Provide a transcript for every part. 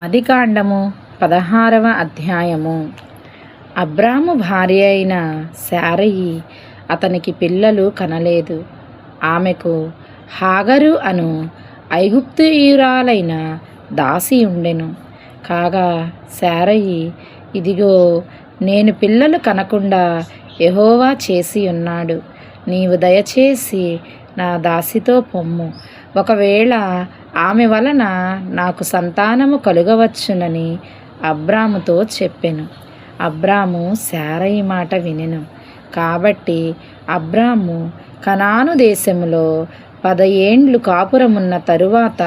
ఆదికాండము 16వ అధ్యాయము. అబ్రాము భార్య అయిన శారయి అతనికి పిల్లలు కనలేదు. ఆమెకు హాగరు అను ఐగుప్తీయురాలైన దాసి ఉండెను. కాగా శారయి, ఇదిగో, నేను పిల్లలు కనకుండా యెహోవా చేసి ఉన్నాడు. నీవు దయచేసి నా దాసితో పొమ్ము. ఒకవేళ ఆమె వలన నాకు సంతానము కలుగవచ్చునని అబ్రాముతో చెప్పెను. అబ్రాము శారయి మాట వినెను. కాబట్టి అబ్రాము కనాను దేశములో 10 ఏండ్లు కాపురమున్న తరువాత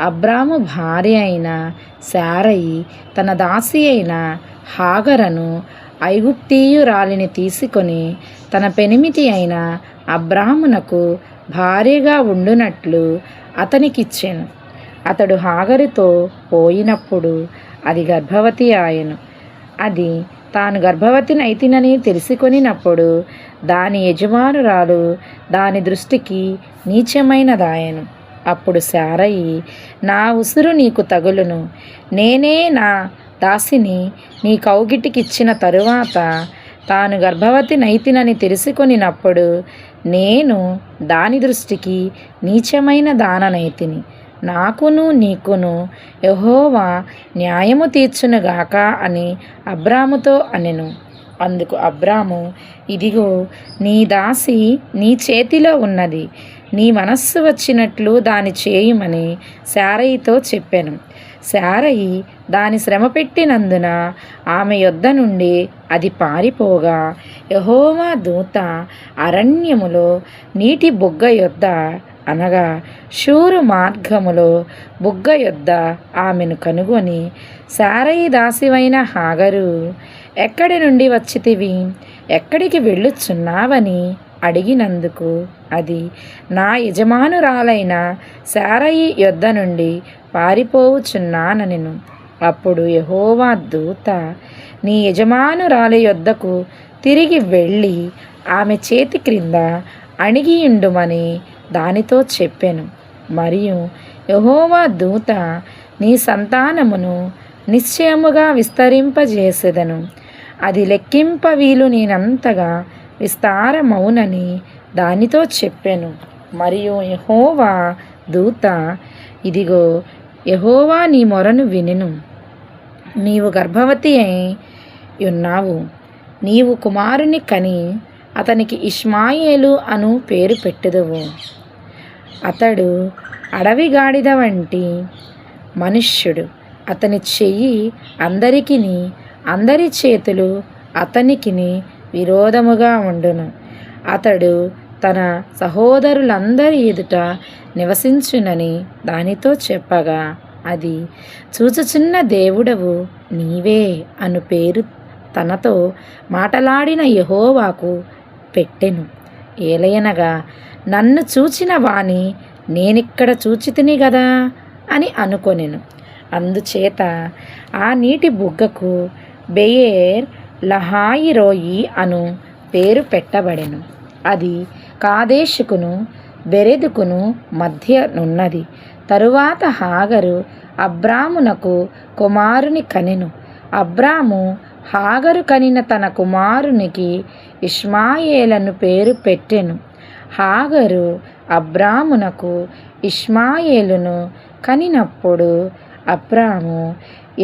అబ్రాము భార్య అయిన శారయి తన దాసి అయిన హాగరను ఐగుప్తీయురాలిని తీసుకొని తన పెనిమిటి అయిన అబ్రామునకు భార్యగా ఉండునట్లు అతనికిచ్చెను. అతడు హాగరుతో పోయినప్పుడు అది గర్భవతి ఆయెను. అది తాను గర్భవతినైతినని తెలుసుకొనినప్పుడు దాని యజమానురాలు దాని దృష్టికి నీచమైనదాయెను. అప్పుడు శారయి, నా ఉసురు నీకు తగులును, నేనే నా దాసిని నీ కౌగిటికిచ్చిన తరువాత తాను గర్భవతినైతినని తెలుసుకొనినప్పుడు నేను దాని దృష్టికి నీచమైన దాననైతిని. నాకును నీకును యెహోవా న్యాయము తీర్చునుగాక అని అబ్రాముతో అనెను. అందుకు అబ్రాము, ఇదిగో, నీ దాసి నీ చేతిలో ఉన్నది, నీ మనస్సు వచ్చినట్లు దాని చేయుమని శారయితో చెప్పెను. శారయి దాని శ్రమ పెట్టినందున ఆమె యొద్ద నుండి అది పారిపోగా యెహోవా దూత అరణ్యములో నీటి బుగ్గ యొద్ద, అనగా షూరు మార్గములో బుగ్గ యొద్ద ఆమెను కనుగొని, శారయి దాసివైన హాగరు, ఎక్కడి నుండి వచ్చితివి, ఎక్కడికి వెళ్ళుచున్నావని అడిగినందుకు అది, నా యజమానురాలైన శారయి యొద్ద నుండి పారిపోవుచున్నానెను. అప్పుడు యెహోవా దూత, నీ యజమానురాలి యొద్దకు తిరిగి వెళ్ళి ఆమె చేతి క్రింద అణిగియుండుమని దానితో చెప్పెను. మరియు యెహోవా దూత, నీ సంతానమును నిశ్చయముగా విస్తరింపజేసెదను, అది లెక్కింప వీలు నేనంతగా విస్తారమౌనని దానితో చెప్పెను. మరియు యెహోవా దూత, ఇదిగో, యెహోవా నీ మొరను వినెను, నీవు గర్భవతి అయి ఉన్నావు. నీవు కుమారుని కని అతనికి ఇష్మాయేలు అను పేరు పెట్టుదువు. అతడు అడవి గాడిద వంటి మనుష్యుడు. అతని చెయ్యి అందరికిని, అందరి చేతులు అతనికిని విరోధముగా ఉండును. అతడు తన సహోదరులందరి ఎదుట నివసించునని దానితో చెప్పగా అది, చూచుచున్న దేవుడవు నీవే అను పేరు తనతో మాటలాడిన యెహోవాకు పెట్టెను. ఏలయనగా, నన్ను చూచిన వాని నేనిక్కడ చూచితిని గదా అని అనుకొనెను. అందుచేత ఆ నీటి బుగ్గకు బెయేర్ లహాయిరోయి అను పేరు పెట్టబడెను. అది కాదేషుకును బెరెదుకును మధ్య నున్నది. తరువాత హాగరు అబ్రామునకు కుమారుని కనెను. అబ్రాము హాగరు కనిన తన కుమారునికి ఇష్మాయేలను పేరు పెట్టెను. హాగరు అబ్రామునకు ఇష్మాయేలును కనినప్పుడు అబ్రాము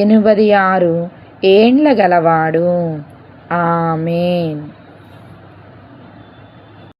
86 ఏండ్ల గలవాడు. ఆమేన్.